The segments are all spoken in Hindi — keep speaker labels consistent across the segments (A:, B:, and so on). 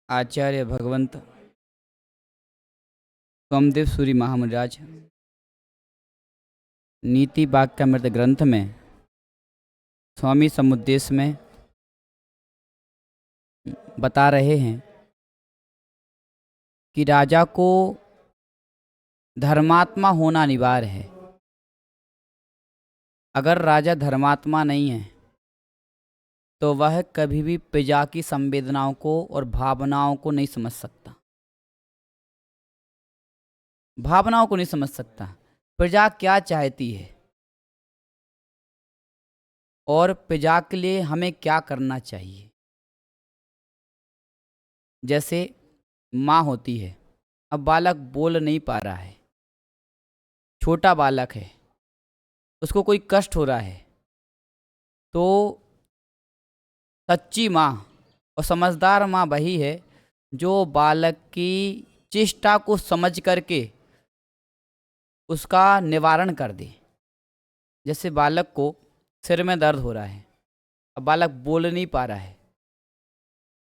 A: आचार्य भगवंत सोमदेव सूरी महामुनिराज नीति वाक्यामृत ग्रंथ में स्वामी समुद्देश्य में बता रहे हैं कि राजा को धर्मात्मा होना अनिवार्य है। अगर राजा धर्मात्मा नहीं है तो वह कभी भी प्रजा की संवेदनाओं को और भावनाओं को नहीं समझ सकता। भावनाओं को नहीं समझ सकता, प्रजा क्या चाहती है और प्रजा के लिए हमें क्या करना चाहिए। जैसे माँ होती है, अब बालक बोल नहीं पा रहा है, छोटा बालक है, उसको कोई कष्ट हो रहा है, तो सच्ची माँ और समझदार माँ वही है जो बालक की चेष्टा को समझ करके उसका निवारण कर दे। जैसे बालक को सिर में दर्द हो रहा है, अब बालक बोल नहीं पा रहा है,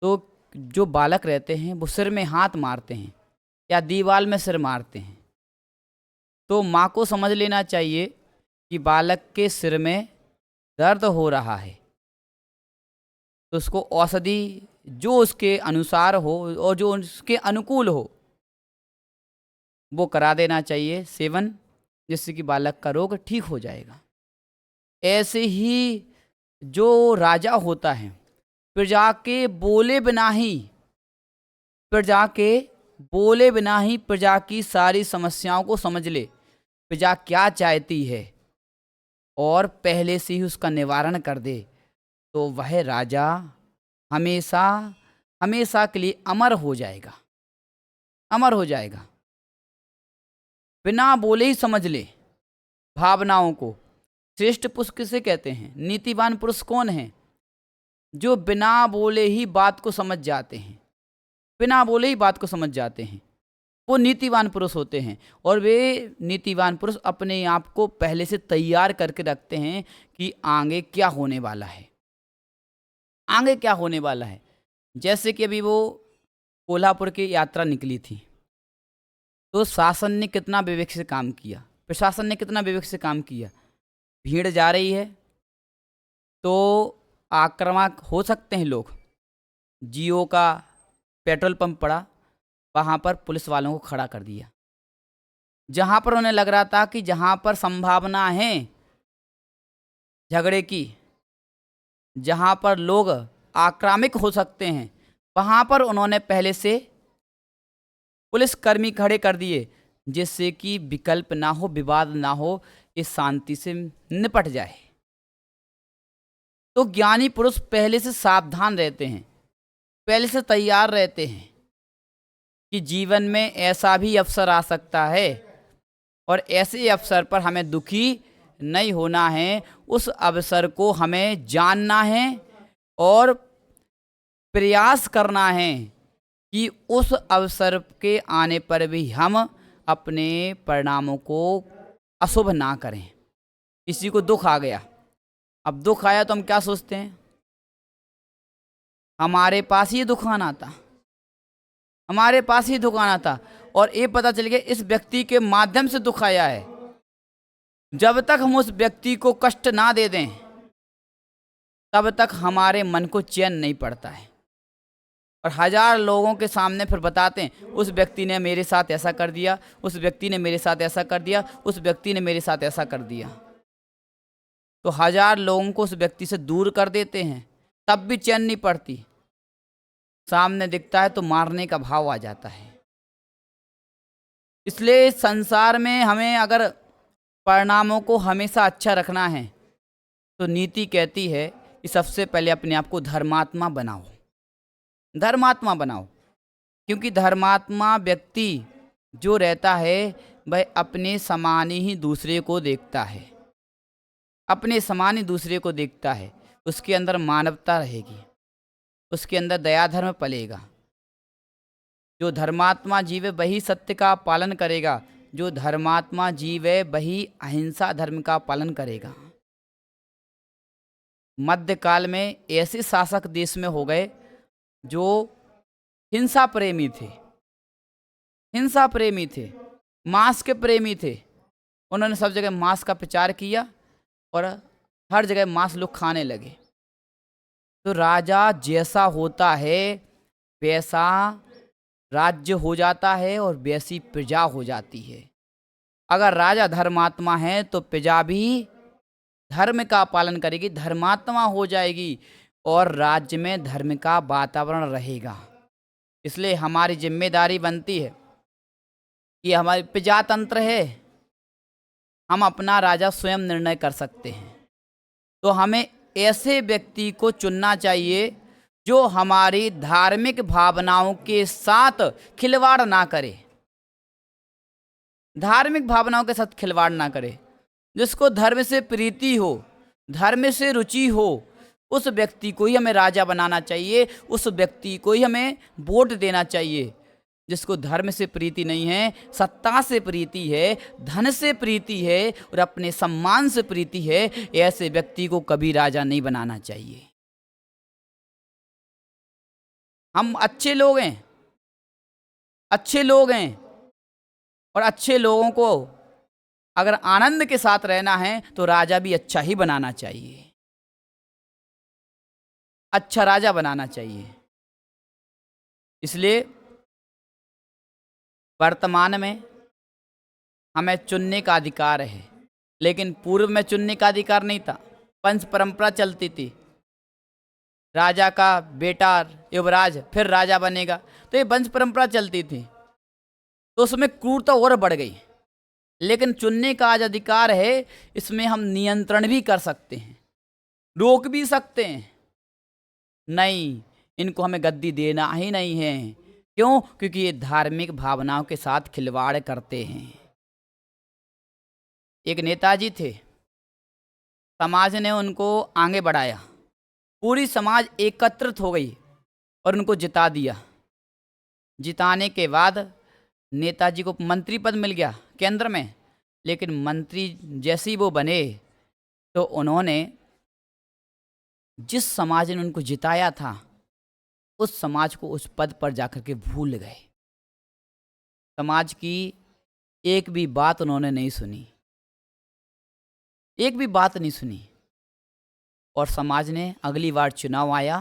A: तो जो बालक रहते हैं वो सिर में हाथ मारते हैं या दीवार में सिर मारते हैं। तो माँ को समझ लेना चाहिए कि बालक के सिर में दर्द हो रहा है, तो उसको औषधि जो उसके अनुसार हो और जो उसके अनुकूल हो वो करा देना चाहिए सेवन, जिससे कि बालक का रोग ठीक हो जाएगा। ऐसे ही जो राजा होता है प्रजा के बोले बिना ही प्रजा की सारी समस्याओं को समझ ले, प्रजा क्या चाहती है और पहले से ही उसका निवारण कर दे, तो वह राजा हमेशा हमेशा के लिए अमर हो जाएगा। अमर हो जाएगा, बिना बोले ही समझ ले भावनाओं को। श्रेष्ठ पुरुष किसे कहते हैं? नीतिवान पुरुष कौन है? जो बिना बोले ही बात को समझ जाते हैं, बिना बोले ही बात को समझ जाते हैं, वो नीतिवान पुरुष होते हैं। और वे नीतिवान पुरुष अपने आप को पहले से तैयार करके रखते हैं कि आगे क्या होने वाला है, आगे क्या होने वाला है। जैसे कि अभी वो कोल्हापुर की यात्रा निकली थी, तो शासन ने कितना विवेक से काम किया, प्रशासन ने कितना विवेक से काम किया। भीड़ जा रही है तो आक्रामक हो सकते हैं लोग। जियो का पेट्रोल पंप पड़ा, वहाँ पर पुलिस वालों को खड़ा कर दिया। जहाँ पर उन्हें लग रहा था कि जहाँ पर संभावना है झगड़े की, जहाँ पर लोग आक्रामक हो सकते हैं, वहाँ पर उन्होंने पहले से पुलिसकर्मी खड़े कर दिए, जिससे कि विकल्प ना हो, विवाद ना हो, इस शांति से निपट जाए। तो ज्ञानी पुरुष पहले से सावधान रहते हैं, पहले से तैयार रहते हैं कि जीवन में ऐसा भी अवसर आ सकता है और ऐसे अवसर पर हमें दुखी नहीं होना है। उस अवसर को हमें जानना है और प्रयास करना है कि उस अवसर के आने पर भी हम अपने परिणामों को अशुभ ना करें। किसी को दुख आ गया, अब दुख आया तो हम क्या सोचते हैं? हमारे पास ही दुख आना था, हमारे पास ही दुख आना था, और ये पता चल गया इस व्यक्ति के माध्यम से दुख आया है। जब तक हम उस व्यक्ति को कष्ट ना दे दें तब तक हमारे मन को चैन नहीं पड़ता है। और हजार लोगों के सामने फिर बताते हैं उस व्यक्ति ने मेरे साथ ऐसा कर दिया, उस व्यक्ति ने मेरे साथ ऐसा कर दिया, उस व्यक्ति ने मेरे साथ ऐसा कर दिया। तो हजार लोगों को उस व्यक्ति से दूर कर देते हैं, तब भी चैन नहीं पड़ती। सामने दिखता है तो मारने का भाव आ जाता है। इसलिए संसार में हमें अगर परिणामों को हमेशा अच्छा रखना है तो नीति कहती है कि सबसे पहले अपने आप को धर्मात्मा बनाओ, धर्मात्मा बनाओ। क्योंकि धर्मात्मा व्यक्ति जो रहता है वह अपने समान ही दूसरे को देखता है, अपने समान ही दूसरे को देखता है। उसके अंदर मानवता रहेगी, उसके अंदर दया धर्म पलेगा। जो धर्मात्मा जीव है वही सत्य का पालन करेगा, जो धर्मात्मा जीव है वही अहिंसा धर्म का पालन करेगा। मध्यकाल में ऐसे शासक देश में हो गए जो हिंसा प्रेमी थे, हिंसा प्रेमी थे, मांस के प्रेमी थे। उन्होंने सब जगह मांस का प्रचार किया और हर जगह मांस लोग खाने लगे। तो राजा जैसा होता है वैसा राज्य हो जाता है और वैसी प्रजा हो जाती है। अगर राजा धर्मात्मा है तो प्रजा भी धर्म का पालन करेगी, धर्मात्मा हो जाएगी और राज्य में धर्म का वातावरण रहेगा। इसलिए हमारी जिम्मेदारी बनती है कि हमारी प्रजातंत्र है, हम अपना राजा स्वयं निर्णय कर सकते हैं। तो हमें ऐसे व्यक्ति को चुनना चाहिए जो हमारी धार्मिक भावनाओं के साथ खिलवाड़ ना करे, धार्मिक भावनाओं के साथ खिलवाड़ ना करे, जिसको धर्म से प्रीति हो, धर्म से रुचि हो, उस व्यक्ति को ही हमें राजा बनाना चाहिए, उस व्यक्ति को ही हमें वोट देना चाहिए। जिसको धर्म से प्रीति नहीं है, सत्ता से प्रीति है, धन से प्रीति है और अपने सम्मान से प्रीति है, ऐसे व्यक्ति को कभी राजा नहीं बनाना चाहिए। हम अच्छे लोग हैं, अच्छे लोग हैं और अच्छे लोगों को अगर आनंद के साथ रहना है तो राजा भी अच्छा ही बनाना चाहिए, अच्छा राजा बनाना चाहिए। इसलिए वर्तमान में हमें चुनने का अधिकार है, लेकिन पूर्व में चुनने का अधिकार नहीं था। वंश परंपरा चलती थी, राजा का बेटा युवराज फिर राजा बनेगा, तो ये वंश परंपरा चलती थी, तो उसमें क्रूरता और बढ़ गई। लेकिन चुनने का आज अधिकार है, इसमें हम नियंत्रण भी कर सकते हैं, रोक भी सकते हैं। नहीं, इनको हमें गद्दी देना ही नहीं है। क्यों? क्योंकि ये धार्मिक भावनाओं के साथ खिलवाड़ करते हैं। एक नेताजी थे, समाज ने उनको आगे बढ़ाया, पूरी समाज एकत्रित हो गई और उनको जिता दिया। जिताने के बाद नेताजी को मंत्री पद मिल गया केंद्र में, लेकिन मंत्री जैसे ही वो बने तो उन्होंने जिस समाज ने उनको जिताया था उस समाज को उस पद पर जाकर के भूल गए। समाज की एक भी बात उन्होंने नहीं सुनी, एक भी बात नहीं सुनी, और समाज ने अगली बार चुनाव आया,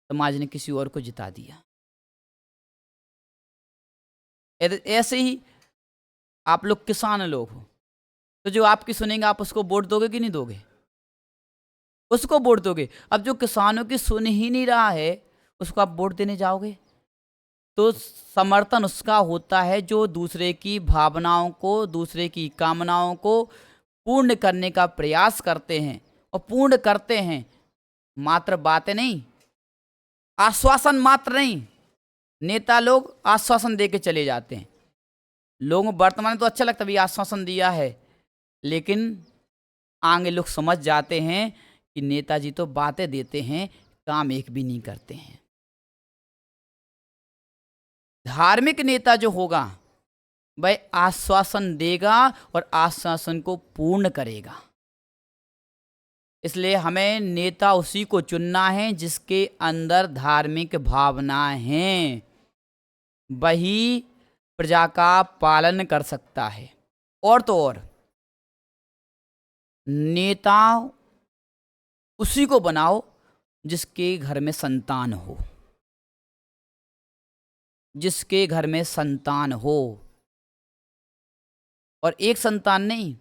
A: समाज ने किसी और को जिता दिया। ऐसे ही आप लोग किसान लोग हो, तो जो आपकी सुनेंगे आप उसको वोट दोगे कि नहीं दोगे? उसको वोट दोगे। अब जो किसानों की सुन ही नहीं रहा है उसको आप वोट देने जाओगे, तो समर्थन उसका होता है जो दूसरे की भावनाओं को, दूसरे की कामनाओं को पूर्ण करने का प्रयास करते हैं और पूर्ण करते हैं। मात्र बातें नहीं, आश्वासन मात्र नहीं, नेता लोग आश्वासन दे के चले जाते हैं। लोगों वर्तमान में तो अच्छा लगता है, भी आश्वासन दिया है, लेकिन आगे लोग समझ जाते हैं कि नेताजी तो बातें देते हैं, काम एक भी नहीं करते हैं। धार्मिक नेता जो होगा वह आश्वासन देगा और आश्वासन को पूर्ण करेगा। इसलिए हमें नेता उसी को चुनना है जिसके अंदर धार्मिक भावनाएं हैं, वही प्रजा का पालन कर सकता है। और तो और नेता उसी को बनाओ जिसके घर में संतान हो, जिसके घर में संतान हो, और एक संतान नहीं,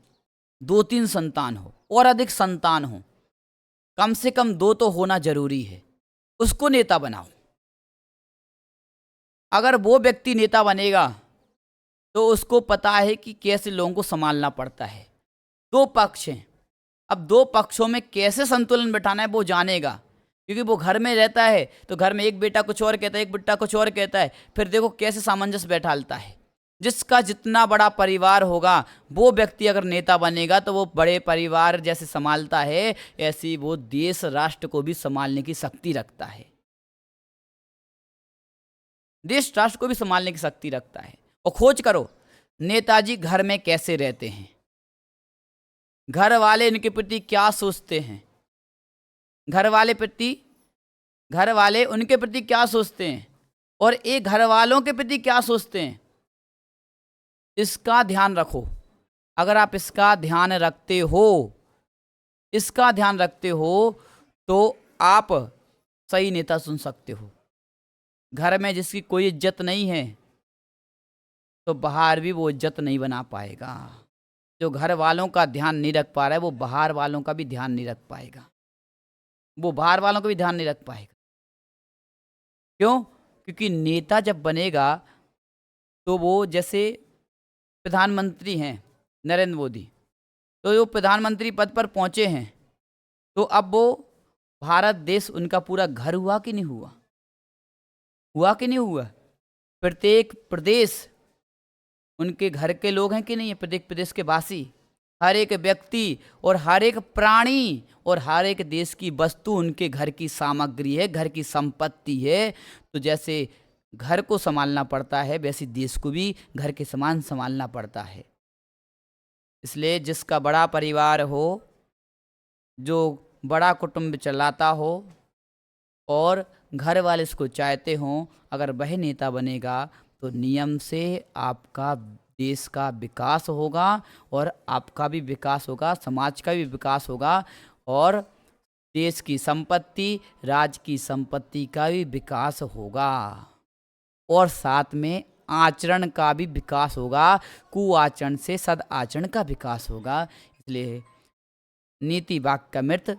A: 2-3 संतान हो और अधिक संतान हो, कम से कम 2 तो होना जरूरी है, उसको नेता बनाओ। अगर वो व्यक्ति नेता बनेगा तो उसको पता है कि कैसे लोगों को संभालना पड़ता है। 2 पक्ष हैं, अब 2 पक्षों में कैसे संतुलन बिठाना है वो जानेगा, क्योंकि वो घर में रहता है तो घर में एक बेटा कुछ और कहता है, एक बेटा कुछ और कहता है, फिर देखो कैसे सामंजस्य बैठालता है। जिसका जितना बड़ा परिवार होगा वो व्यक्ति अगर नेता बनेगा तो वो बड़े परिवार जैसे संभालता है, ऐसी वो देश राष्ट्र को भी संभालने की शक्ति रखता है, देश राष्ट्र को भी संभालने की शक्ति रखता है। और खोज करो नेताजी घर में कैसे रहते हैं, घर वाले इनके प्रति क्या सोचते हैं, घर वाले उनके प्रति क्या सोचते हैं, और एक घर वालों के प्रति क्या सोचते हैं, इसका ध्यान रखो। अगर आप इसका ध्यान रखते हो, इसका ध्यान रखते हो, तो आप सही नेता चुन सकते हो। घर में जिसकी कोई इज्जत नहीं है तो बाहर भी वो इज्जत नहीं बना पाएगा। जो घर वालों का ध्यान नहीं रख पा रहा है वो बाहर वालों का भी ध्यान नहीं रख पाएगा, वो बाहर वालों का भी ध्यान नहीं रख पाएगा। क्यों? क्योंकि नेता जब बनेगा तो वो, जैसे प्रधानमंत्री हैं नरेंद्र मोदी, तो वो प्रधानमंत्री पद पर पहुंचे हैं, तो अब वो भारत देश उनका पूरा घर हुआ कि नहीं हुआ? हुआ कि नहीं हुआ? प्रत्येक प्रदेश उनके घर के लोग हैं कि नहीं है? प्रत्येक प्रदेश के वासी, हर एक व्यक्ति और हर एक प्राणी और हर एक देश की वस्तु उनके घर की सामग्री है, घर की संपत्ति है। तो जैसे घर को संभालना पड़ता है वैसे देश को भी घर के समान संभालना पड़ता है। इसलिए जिसका बड़ा परिवार हो, जो बड़ा कुटुंब चलाता हो और घर वाले इसको चाहते हों, अगर वह नेता बनेगा तो नियम से आपका देश का विकास होगा और आपका भी विकास होगा, समाज का भी विकास होगा और देश की संपत्ति, राज्य की संपत्ति का भी विकास होगा और साथ में आचरण का भी विकास होगा। कुआचरण से सद आचरण का विकास होगा। इसलिए नीति वाक्य का मृत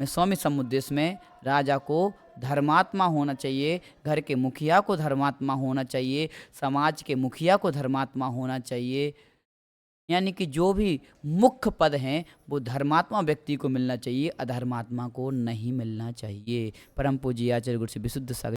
A: में स्वामी समुद्देश में राजा को धर्मात्मा होना चाहिए, घर के मुखिया को धर्मात्मा होना चाहिए, समाज के मुखिया को धर्मात्मा होना चाहिए। यानी कि जो भी मुख्य पद हैं वो धर्मात्मा व्यक्ति को मिलना चाहिए, अधर्मात्मा को नहीं मिलना चाहिए। परम पूज्य आचार्य गुरु श्री विशुद्ध सागर